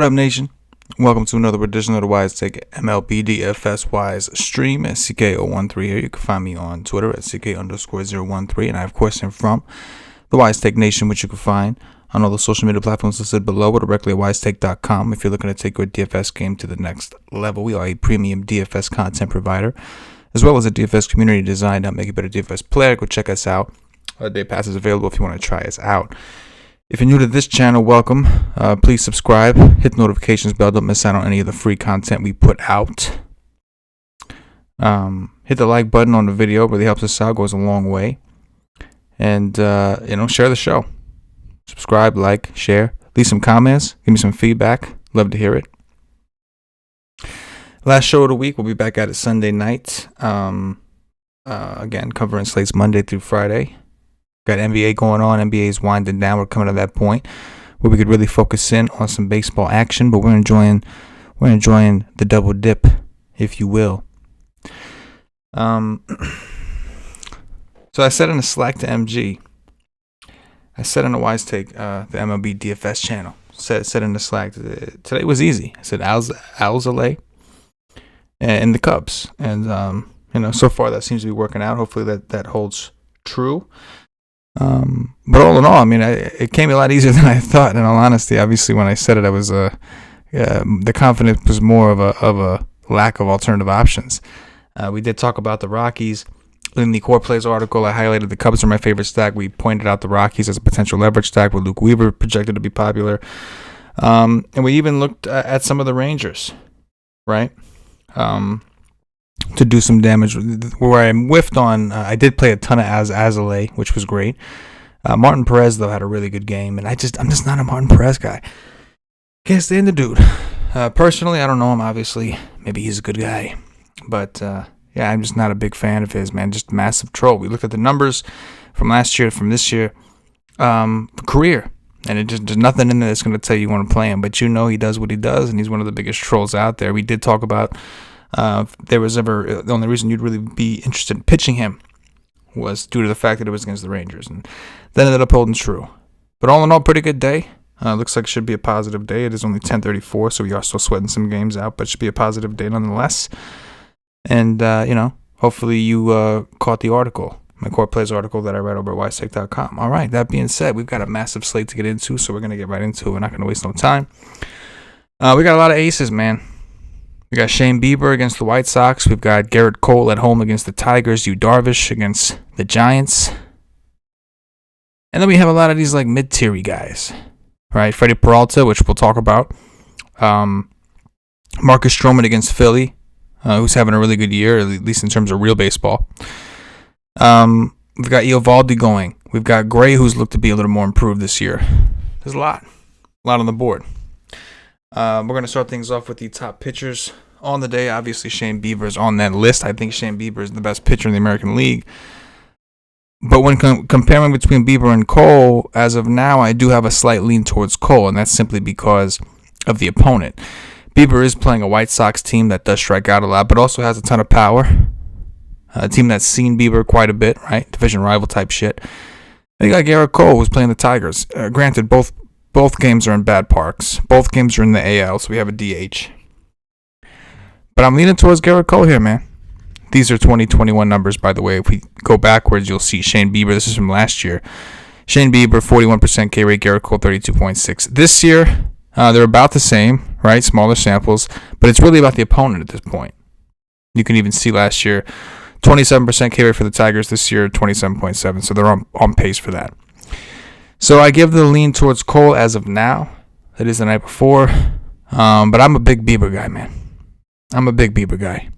What up, nation? Welcome to another edition of the WiseTake MLB DFS Wise stream at CK013 here. You can find me on Twitter at CK_013, and I, of course, am from the WiseTake Nation, which you can find on all the social media platforms listed below or directly at WiseTake.com if you're looking to take your DFS game to the next level. We are a premium DFS content provider, as well as a DFS community designed to make you a better DFS player. Go check us out. Day pass is available if you want to try us out. If you're new to this channel, welcome. Please subscribe, hit the notifications bell. Don't miss out on any of the free content we put out. Hit the like button on the video. Really helps us out. Goes a long way. And, share the show. Subscribe, like, share. Leave some comments. Give me some feedback. Love to hear it. Last show of the week. We'll be back at it Sunday night. Again, covering slates Monday through Friday. Got NBA going on. NBA is winding down. We're coming to that point where we could really focus in on some baseball action, but we're enjoying the double dip, if you will. So I said in the Slack to MG, I said in the WiseTake, the MLB DFS channel, said in the Slack, today was easy. I said Alzolay and the Cubs, and so far that seems to be working out. Hopefully that holds true. But all in all, I mean, it came a lot easier than I thought. In all honesty, obviously, when I said it, I was the confidence was more of a lack of alternative options. We did talk about the Rockies in the Core Plays article. I highlighted the Cubs are my favorite stack. We pointed out the Rockies as a potential leverage stack with Luke Weaver projected to be popular, and we even looked at some of the Rangers, right? To do some damage. Where I whiffed on, I did play a ton of Alzolay, which was great. Martin Perez, though, had a really good game, and I'm just not a Martin Perez guy. Can't stand the dude. Personally, I don't know him, obviously. Maybe he's a good guy. But, I'm just not a big fan of his, man. Just massive troll. We looked at the numbers from last year, from this year. Career. And there's nothing in there that's going to tell you want to play him. But you know he does what he does, and he's one of the biggest trolls out there. We did talk about there was ever the only reason you'd really be interested in pitching him was due to the fact that it was against the Rangers, and that ended up holding true. But all in all, pretty good day. Looks like it should be a positive day. It is only 10:34, so we are still sweating some games out, but it should be a positive day nonetheless. And hopefully you caught the article, my Core Plays article that I read over at WiseTake.com. All right, that being said, we've got a massive slate to get into, so we're gonna get right into it. We're not gonna waste no time. We got a lot of aces, man. We got Shane Bieber against the White Sox. We've got Garrett Cole at home against the Tigers. Yu Darvish against the Giants. And then we have a lot of these like mid-tier guys, right? Freddie Peralta, which we'll talk about. Marcus Stroman against Philly, who's having a really good year, at least in terms of real baseball. We've got Eovaldi going. We've got Gray, who's looked to be a little more improved this year. There's a lot on the board. We're going to start things off with the top pitchers on the day. Obviously, Shane Bieber is on that list. I think Shane Bieber is the best pitcher in the American League. But when comparing between Bieber and Cole, as of now, I do have a slight lean towards Cole, and that's simply because of the opponent. Bieber is playing a White Sox team that does strike out a lot, but also has a ton of power. A team that's seen Bieber quite a bit, right? Division rival type shit. Then you got Garrett Cole, who's playing the Tigers. Granted, both games are in bad parks. Both games are in the AL, so we have a DH. But I'm leaning towards Garrett Cole here, man. These are 2021 numbers, by the way. If we go backwards, you'll see Shane Bieber. This is from last year. Shane Bieber, 41% K rate. Garrett Cole, 32.6. This year, they're about the same, right? Smaller samples. But it's really about the opponent at this point. You can even see last year, 27% K rate for the Tigers. This year, 27.7. So they're on pace for that. So I give the lean towards Cole as of now. That is the night before. But I'm a big Bieber guy, man. I'm a big Bieber guy.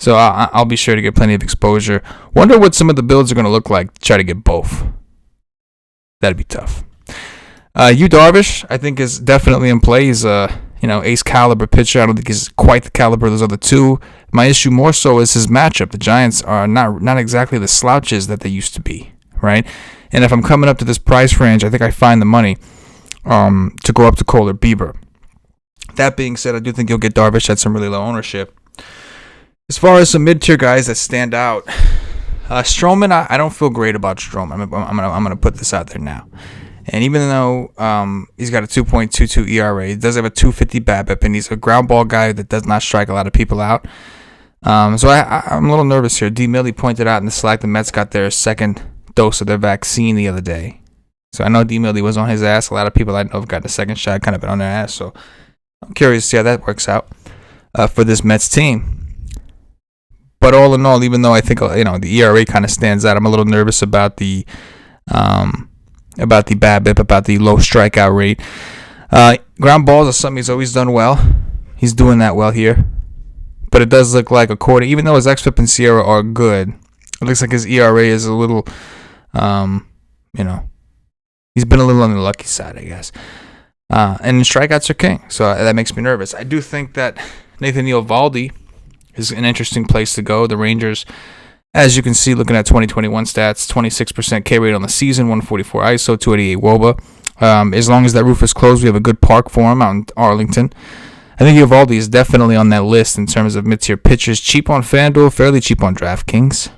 So I'll be sure to get plenty of exposure. Wonder what some of the builds are going to look like to try to get both. That'd be tough. Yu Darvish, I think, is definitely in play. He's a ace caliber pitcher. I don't think he's quite the caliber of those other two. My issue more so is his matchup. The Giants are not exactly the slouches that they used to be, right? And if I'm coming up to this price range, I think I find the money to go up to Cole or Bieber. That being said, I do think you'll get Darvish at some really low ownership. As far as some mid-tier guys that stand out, Stroman, I don't feel great about Stroman. I'm gonna put this out there now. And even though he's got a 2.22 ERA, he does have a 250 BABIP, and he's a ground ball guy that does not strike a lot of people out. So I'm a little nervous here. D. Millie pointed out in the Slack the Mets got their second dose of their vaccine the other day. So I know D. Millie was on his ass. A lot of people I know have gotten a second shot, kind of been on their ass. So I'm curious to see how that works out for this Mets team. But all in all, even though I think the ERA kind of stands out, I'm a little nervous about the BABIP, about the low strikeout rate. Ground balls are something he's always done well. He's doing that well here. But it does look like, even though his xFIP and Sierra are good, it looks like his ERA is a little, he's been a little on the lucky side, I guess. And strikeouts are king, so that makes me nervous. I do think that Nathan Eovaldi is an interesting place to go. The Rangers, as you can see, looking at 2021 stats, 26% K rate on the season, 144 ISO, 288 WOBA. As long as that roof is closed, we have a good park for him out in Arlington. I think Eovaldi is definitely on that list in terms of mid-tier pitchers. Cheap on FanDuel, fairly cheap on DraftKings.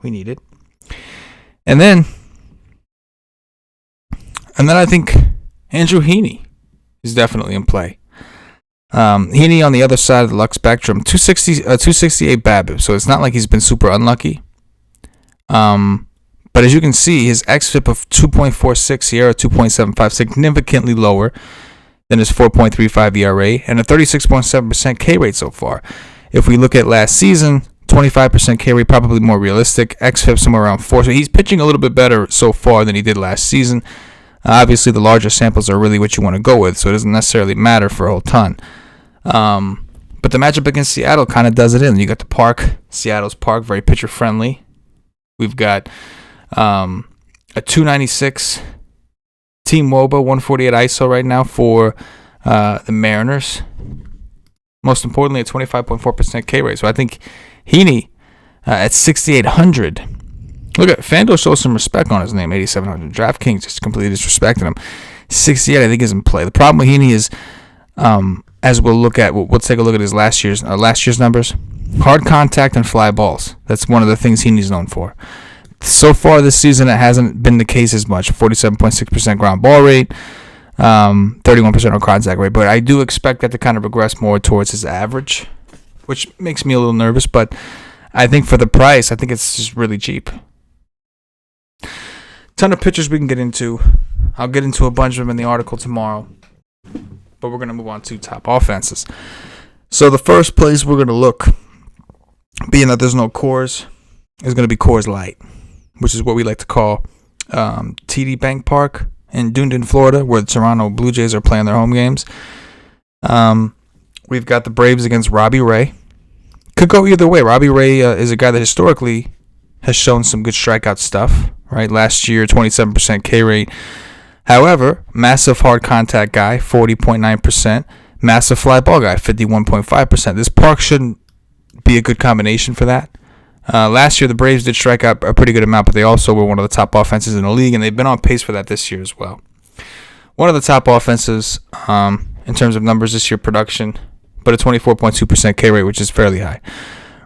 We need it. And then I think Andrew Heaney is definitely in play. Heaney on the other side of the luck spectrum, 268 BABIP, so it's not like he's been super unlucky. But as you can see, his xFIP of 2.46, Sierra 2.75, significantly lower than his 4.35 ERA, and a 36.7% K rate so far. If we look at last season, 25% K rate, probably more realistic. xFIP somewhere around 4, so he's pitching a little bit better so far than he did last season. Obviously, the larger samples are really what you want to go with, so it doesn't necessarily matter for a whole ton. But the matchup against Seattle kind of does it in. You got the park, Seattle's park, very pitcher friendly. We've got a 296 team WOBA, 148 ISO right now for the Mariners. Most importantly, a 25.4% K rate. So I think Heaney at 6,800. Look at FanDuel shows some respect on his name, 8,700. DraftKings just completely disrespected him. 68, I think, is in play. The problem with Heaney is, as we'll take a look at his last year's numbers. Hard contact and fly balls. That's one of the things Heaney's known for. So far this season, it hasn't been the case as much. 47.6% ground ball rate, 31% on contact rate. But I do expect that to kind of regress more towards his average, which makes me a little nervous. But I think for the price, I think it's just really cheap. Ton of pitchers we can get into. I'll get into a bunch of them in the article tomorrow. But we're going to move on to top offenses. So the first place we're going to look, being that there's no Coors, is going to be Coors Light, which is what we like to call TD Bank Park in Dunedin, Florida, where the Toronto Blue Jays are playing their home games. We've got the Braves against Robbie Ray. Could go either way. Robbie Ray is a guy that historically has shown some good strikeout stuff, right? Last year, 27% K rate. However, massive hard contact guy, 40.9%. Massive fly ball guy, 51.5%. This park shouldn't be a good combination for that. Last year, the Braves did strike out a pretty good amount, but they also were one of the top offenses in the league, and they've been on pace for that this year as well. One of the top offenses in terms of numbers this year, production, but a 24.2% K rate, which is fairly high.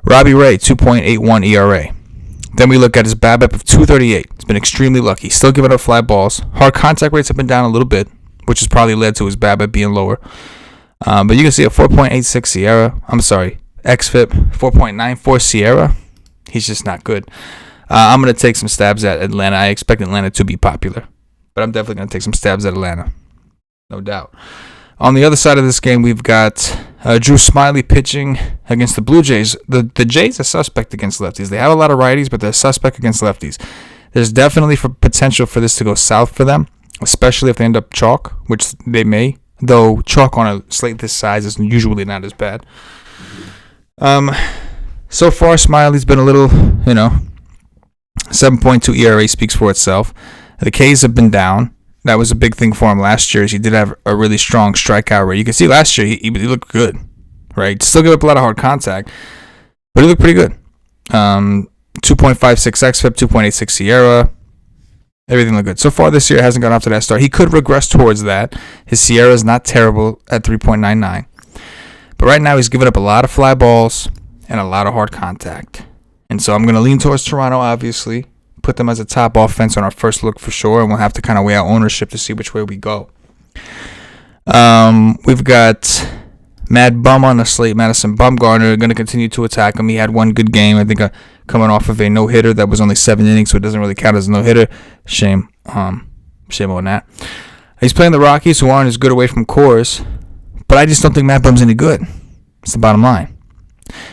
Robbie Ray, 2.81 ERA. Then we look at his BABIP of 238. He's been extremely lucky. Still giving up fly balls. Hard contact rates have been down a little bit, which has probably led to his BABIP being lower. But you can see a 4.86 Sierra. xFIP, 4.94 Sierra. He's just not good. I'm going to take some stabs at Atlanta. I expect Atlanta to be popular, but I'm definitely going to take some stabs at Atlanta. No doubt. On the other side of this game, we've got Drew Smyly pitching against the Blue Jays. The Jays are suspect against lefties. They have a lot of righties, but they're suspect against lefties. There's definitely potential for this to go south for them, especially if they end up chalk, which they may, though chalk on a slate this size is usually not as bad. So far, Smiley's been a little, 7.2 ERA speaks for itself. The Ks have been down. That was a big thing for him last year. He did have a really strong strikeout rate. You can see last year he looked good, right? Still gave up a lot of hard contact, but he looked pretty good. 2.56 xFIP, 2.86 Sierra. Everything looked good. So far this year, it hasn't gone up to that start. He could regress towards that. His Sierra is not terrible at 3.99. But right now, he's giving up a lot of fly balls and a lot of hard contact. And so I'm going to lean towards Toronto, obviously. put them as a top offense on our first look for sure, and we'll have to kind of weigh our ownership to see which way we go. We've got Mad Bum on the slate. Madison Bumgarner going to continue to attack him. He had one good game, I think, coming off of a no-hitter that was only 7 innings, so it doesn't really count as a no-hitter. Shame on that. He's playing the Rockies, who aren't as good away from Coors, but I just don't think Mad Bum's any good. That's the bottom line.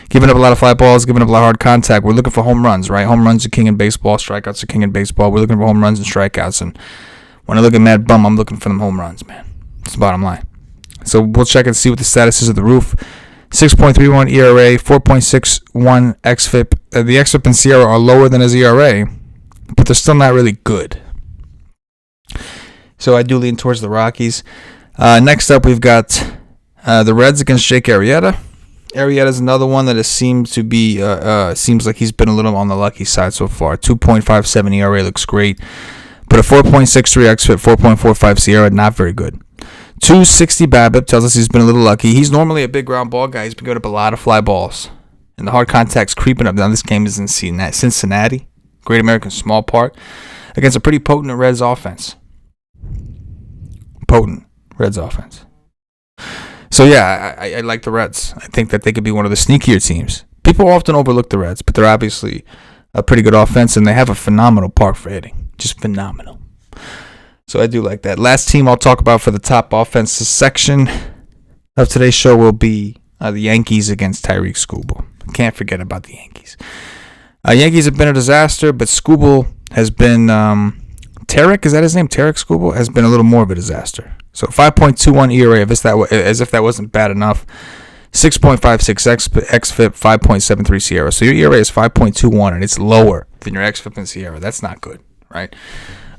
Giving up a lot of fly balls, giving up a lot of hard contact. We're looking for home runs, right? Home runs are king in baseball. Strikeouts are king in baseball. We're looking for home runs and strikeouts. And when I look at Mad Bum, I'm looking for them home runs, man. That's the bottom line. So we'll check and see what the status is of the roof. 6.31 ERA, 4.61 xFIP. The xFIP and Sierra are lower than his ERA, but they're still not really good. So I do lean towards the Rockies. Next up, we've got the Reds against Jake Arrieta. Arrieta's another one that seems like he's been a little on the lucky side so far. 2.57 ERA looks great, but a 4.63 xFIP, 4.45 Sierra, not very good. 260 BABIP tells us he's been a little lucky. He's normally a big ground ball guy. He's been giving up a lot of fly balls, and the hard contact's creeping up. Now this game is in Cincinnati, Great American Small Park, against a pretty potent Reds offense. So yeah, I like the Reds. I think that they could be one of the sneakier teams. People often overlook the Reds, but they're obviously a pretty good offense, and they have a phenomenal park for hitting. Just phenomenal. So I do like that. Last team I'll talk about for the top offenses section of today's show will be the Yankees against Tyreek Skubal. Can't forget about the Yankees. Yankees have been a disaster, but Skubal has been... Tarek, is that his name? Tarek Skubal has been a little more of a disaster. So 5.21 ERA, as if that wasn't bad enough. 6.56 xFIP, 5.73 Sierra. So your ERA is 5.21, and it's lower than your xFIP and Sierra. That's not good, right?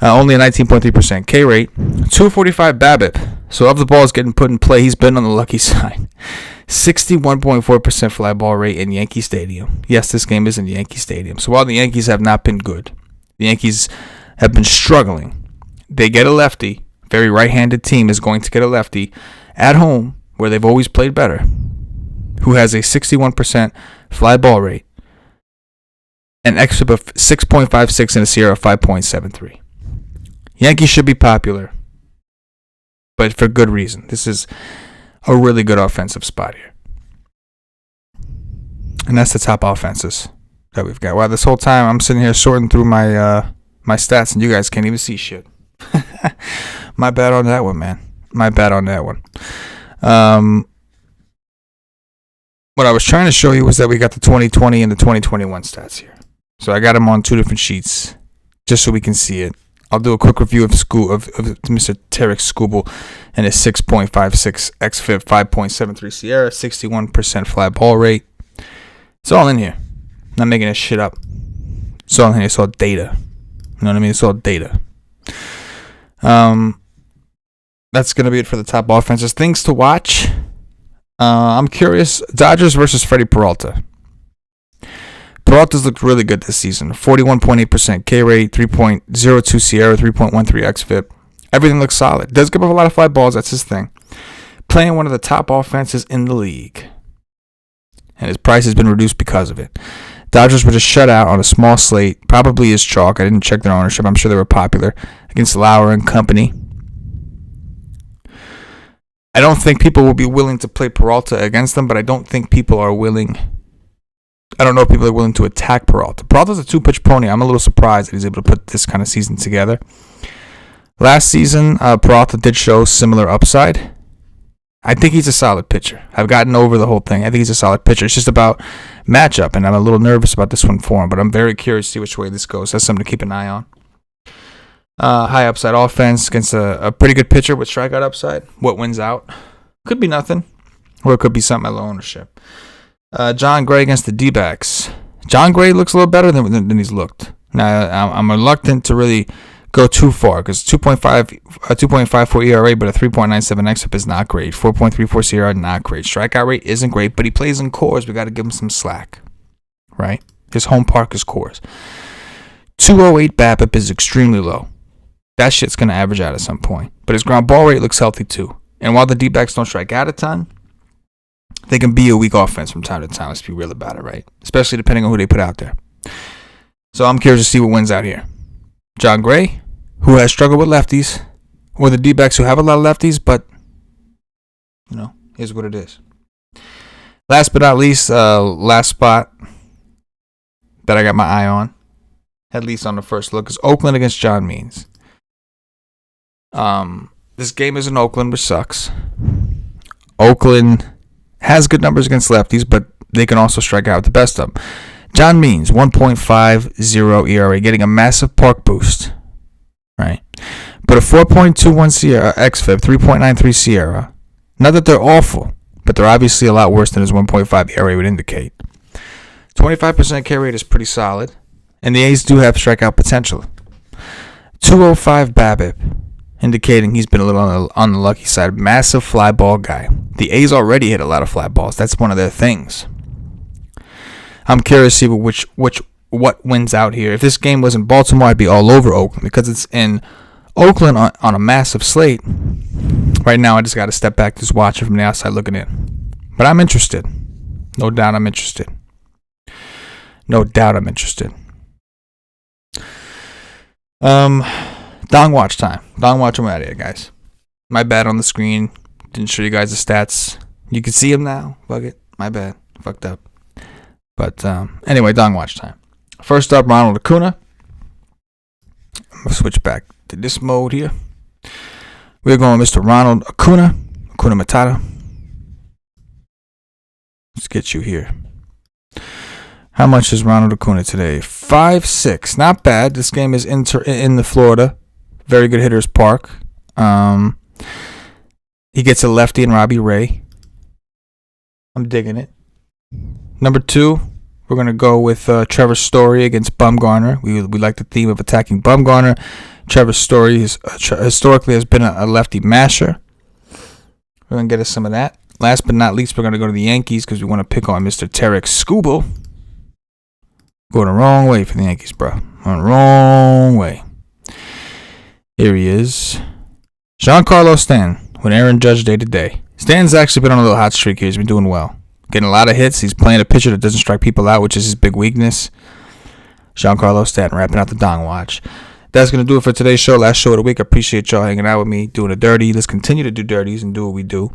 Only a 19.3% K rate. 245 BABIP. So of the balls getting put in play, he's been on the lucky side. 61.4% fly ball rate in Yankee Stadium. Yes, this game is in Yankee Stadium. So while the Yankees have not been good, the Yankees have been struggling. They get a lefty. Very right-handed team is going to get a lefty at home, where they've always played better, who has a 61% fly ball rate, an xFIP of 6.56 and a Sierra of 5.73. Yankees should be popular, but for good reason. This is a really good offensive spot here. And that's the top offenses that we've got. Wow, this whole time I'm sitting here sorting through my stats, and you guys can't even see shit. My bad on that one, man. My bad on that one. What I was trying to show you was that we got the 2020 and the 2021 stats here. So I got them on two different sheets, just so we can see it. I'll do a quick review of Mr. Tarek Skubal and his 6.56 xFIP, 5.73 Sierra, 61% fly ball rate. It's all in here. I'm not making this shit up. It's all in here. It's all data. You know what I mean? It's all data. That's going to be it for the top offenses. Things to watch. I'm curious. Dodgers versus Freddie Peralta. Peralta's looked really good this season. 41.8% K rate, 3.02 Sierra, 3.13 xFIP. Everything looks solid. Does give up a lot of fly balls. That's his thing. Playing one of the top offenses in the league. And his price has been reduced because of it. Dodgers were just shut out on a small slate. Probably is chalk. I didn't check their ownership. I'm sure they were popular. Against Lauer and company. I don't think people will be willing to play Peralta against them, but I don't think people are willing. I don't know if people are willing to attack Peralta. Peralta's a two-pitch pony. I'm a little surprised that he's able to put this kind of season together. Last season, Peralta did show similar upside. I think he's a solid pitcher. I've gotten over the whole thing. I think he's a solid pitcher. It's just about matchup, and I'm a little nervous about this one for him, but I'm very curious to see which way this goes. That's something to keep an eye on. High upside offense against a pretty good pitcher with strikeout upside. What wins out? Could be nothing, or it could be something at low ownership. John Gray against the D-backs. John Gray looks a little better than he's looked. Now, I'm reluctant to really go too far because 2.54 ERA, but a 3.97 xFIP is not great. 4.34 Sierra, not great. Strikeout rate isn't great, but he plays in Coors. We got to give him some slack, right? His home park is Coors. 208 BABIP is extremely low. That shit's going to average out at some point. But his ground ball rate looks healthy too. And while the D-backs don't strike out a ton, they can be a weak offense from time to time. Let's be real about it, right? Especially depending on who they put out there. So I'm curious to see what wins out here. John Gray, who has struggled with lefties, or the D-backs who have a lot of lefties, but, is what it is. Last but not least, last spot that I got my eye on, at least on the first look, is Oakland against John Means. This game is in Oakland, which sucks. Oakland has good numbers against lefties, but they can also strike out with the best of them. John Means, 1.50 ERA, getting a massive park boost, right? But a 4.21 Sierra xFIP, 3.93 Sierra. Not that they're awful, but they're obviously a lot worse than his 1.5 ERA would indicate. 25% K rate is pretty solid, and the A's do have strikeout potential. 205 BABIP, indicating he's been a little on the lucky side. Massive fly ball guy. The A's already hit a lot of fly balls. That's one of their things. I'm curious to see what wins out here. If this game was in Baltimore, I'd be all over Oakland because it's in Oakland on a massive slate. Right now, I just got to step back, just watch it from the outside looking in. But I'm interested. No doubt I'm interested. Dong watch time. Dong watch them out of here, guys. My bad on the screen. Didn't show you guys the stats. You can see them now. Fuck it. My bad. Fucked up. But anyway, Dong watch time. First up, Ronald Acuna. I'm going to switch back to this mode here. We're going Mr. Ronald Acuna. Acuna Matata. Let's get you here. How much is Ronald Acuna today? 5.6. Not bad. This game is in the Florida. Very good hitters park. He gets a lefty in Robbie Ray. I'm digging it. Number 2, we're going to go with Trevor Story against Bumgarner. We like the theme of attacking Bumgarner. Trevor Story historically has been a lefty masher. We're going to get us some of that. Last but not least, we're going to go to the Yankees because we want to pick on Mr. Tarek Skubal. Going the wrong way for the Yankees, bro. Going the wrong way. Here he is. Giancarlo Stanton with Aaron Judge day to day. Stanton's actually been on a little hot streak here. He's been doing well. Getting a lot of hits. He's playing a pitcher that doesn't strike people out, which is his big weakness. Giancarlo Stanton wrapping out the Dong Watch. That's going to do it for today's show. Last show of the week. I appreciate y'all hanging out with me, doing a dirty. Let's continue to do dirties and do what we do.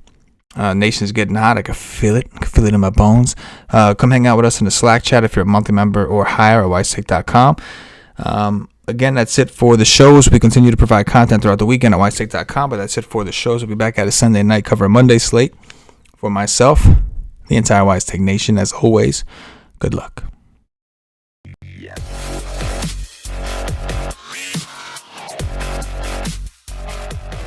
Nation's getting hot. I can feel it. I can feel it in my bones. Come hang out with us in the Slack chat if you're a monthly member or higher at WiseTake.com. Again, that's it for the shows. We continue to provide content throughout the weekend at WiseTake.com, but that's it for the shows. We'll be back at a Sunday night, cover a Monday slate. For myself, the entire WiseTake Nation, as always, good luck.